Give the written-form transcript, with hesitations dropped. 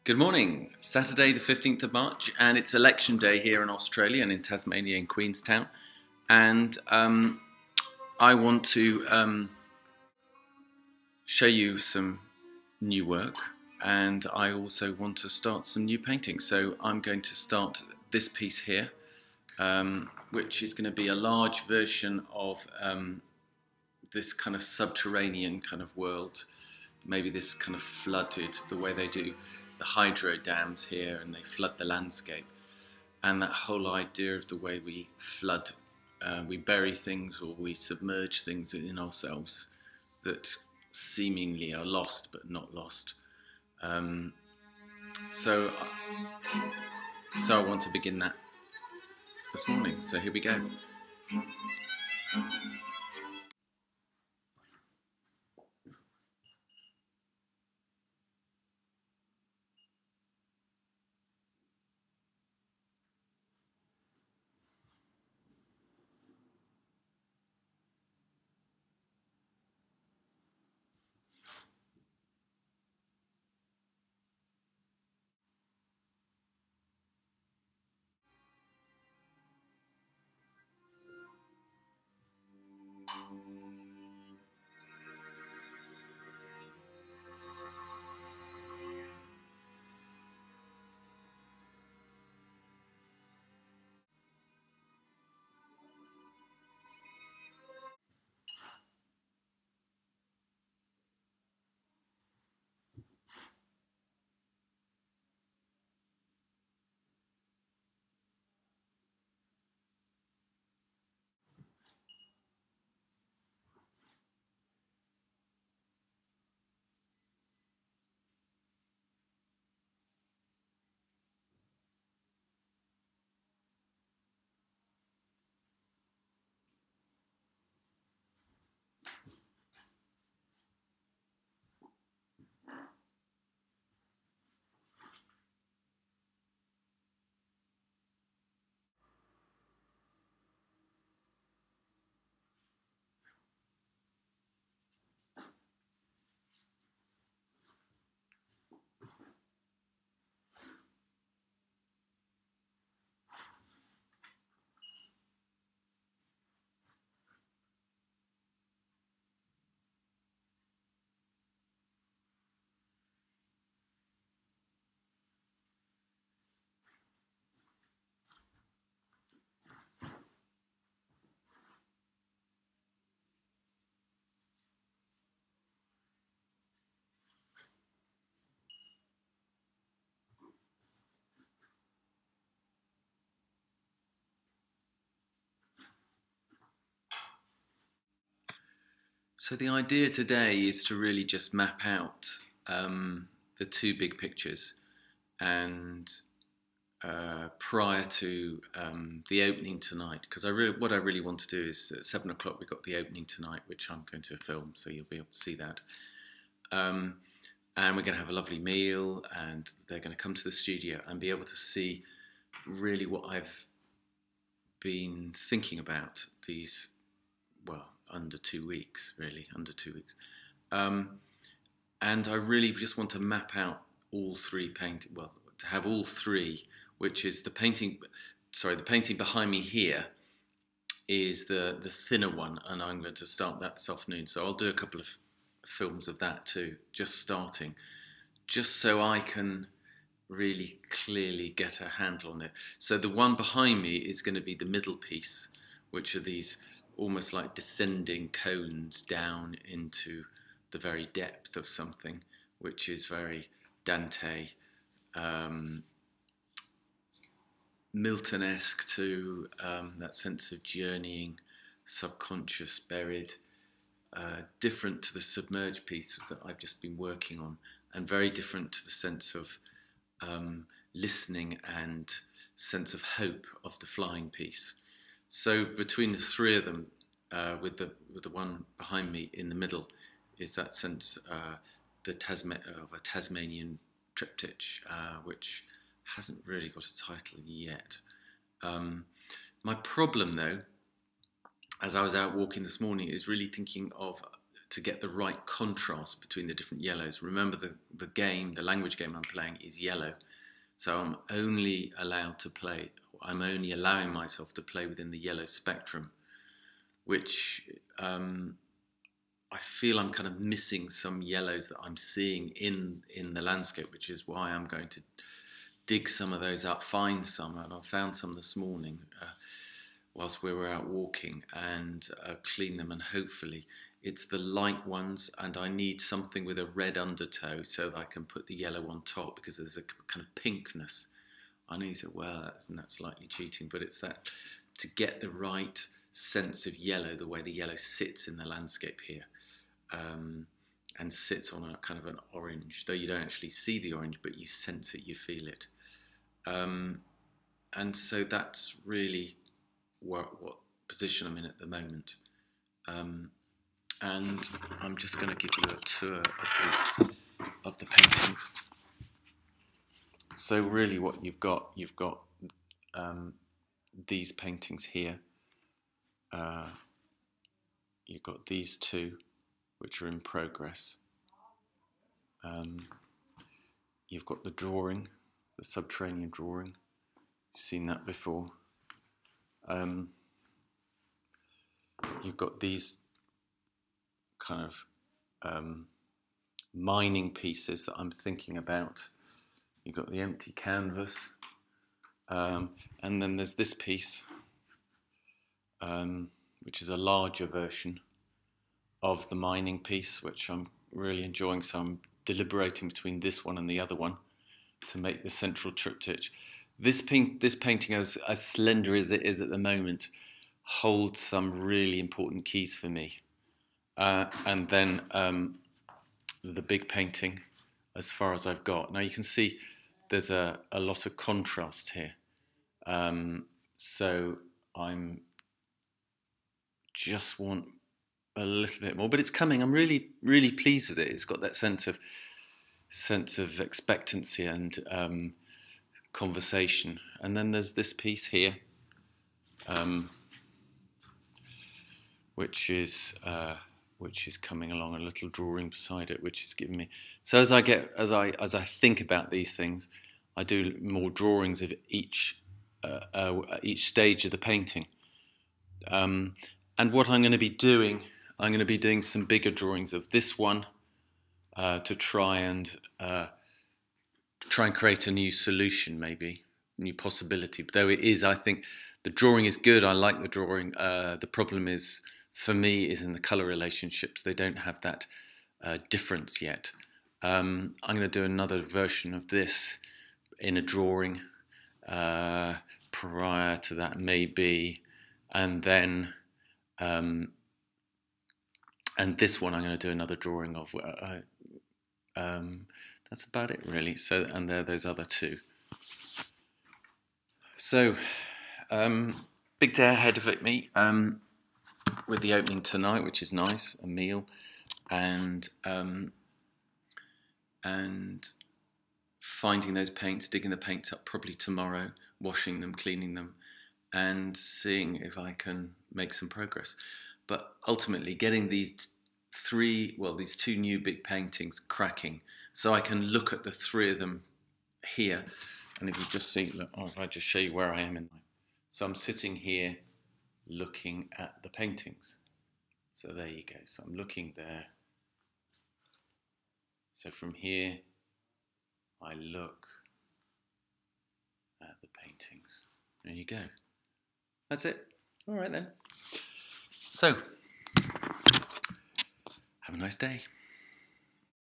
Good morning, Saturday the 15th of March, and it's election day here in Australia and in Tasmania in Queenstown. And I want to show you some new work, and I also want to start some new painting. So I'm going to start this piece here, which is going to be a large version of this kind of subterranean kind of world. Maybe this kind of flooded, the way they do the hydro dams here, and they flood the landscape. And that whole idea of the way we flood, we bury things or we submerge things within ourselves that seemingly are lost but not lost. So I want to begin that this morning. So here we go. So the idea today is to really just map out the two big pictures, and prior to the opening tonight, because what I really want to do is at 7 o'clock we've got the opening tonight, which I'm going to film, so you'll be able to see that. And we're going to have a lovely meal, and they're going to come to the studio and be able to see really what I've been thinking about these, well, under 2 weeks, really, under 2 weeks. And I really just want to map out all three paintings, well, to have all three, which is the painting behind me here is the thinner one, and I'm going to start that this afternoon. So I'll do a couple of films of that too, just starting, just so I can really clearly get a handle on it. So the one behind me is going to be the middle piece, which are these almost like descending cones down into the very depth of something, which is very Dante, Milton-esque to that sense of journeying, subconscious, buried, different to the submerged piece that I've just been working on, and very different to the sense of listening and sense of hope of the flying piece. So between the three of them, with the one behind me in the middle, is that sense of a Tasmanian triptych, which hasn't really got a title yet. My problem, though, as I was out walking this morning, is really thinking of to get the right contrast between the different yellows. Remember, the language game I'm playing is yellow, so I'm only allowing myself to play within the yellow spectrum, which I feel I'm kind of missing some yellows that I'm seeing in the landscape, which is why I'm going to dig some of those up, find some, and I found some this morning whilst we were out walking, and clean them, and hopefully it's the light ones, and I need something with a red undertow so that I can put the yellow on top, because there's a kind of pinkness. I know you say, well, isn't that slightly cheating? But it's that, to get the right sense of yellow, the way the yellow sits in the landscape here, and sits on a kind of an orange, though you don't actually see the orange, but you sense it, you feel it. And so that's really what position I'm in at the moment. And I'm just going to give you a tour of the paintings. So really what you've got these paintings here. You've got these two, which are in progress. You've got the drawing, the subterranean drawing. You've seen that before. You've got these kind of mining pieces that I'm thinking about. You've got the empty canvas, and then there's this piece, which is a larger version of the mining piece, which I'm really enjoying. So I'm deliberating between this one and the other one to make the central triptych. This painting, as slender as it is at the moment, holds some really important keys for me. And then the big painting, as far as I've got. Now you can see there's a lot of contrast here. So I'm just want a little bit more, but it's coming. I'm really, really pleased with it. It's got that sense of expectancy and conversation. And then there's this piece here, which is coming along, a little drawing beside it, which is giving me. So as I think about these things, I do more drawings of each stage of the painting. And what I'm going to be doing, some bigger drawings of this one to try and create a new solution, maybe new possibility. But though it is, I think the drawing is good. I like the drawing. The problem is, for me, is in the colour relationships. They don't have that difference yet. I'm going to do another version of this in a drawing prior to that, maybe, and then and this one I'm going to do another drawing of. That's about it, really. So, and there are those other two. So, big day ahead of me. With the opening tonight, which is nice, a meal, and finding those paints, digging the paints up probably tomorrow, washing them, cleaning them, and seeing if I can make some progress. But ultimately getting these two new big paintings cracking, so I can look at the three of them here. And if you just see, look, if I just show you where I am in life. So I'm sitting here looking at the paintings. So there you go. So I'm looking there. So from here, I look at the paintings. There you go. That's it. All right then. So, have a nice day.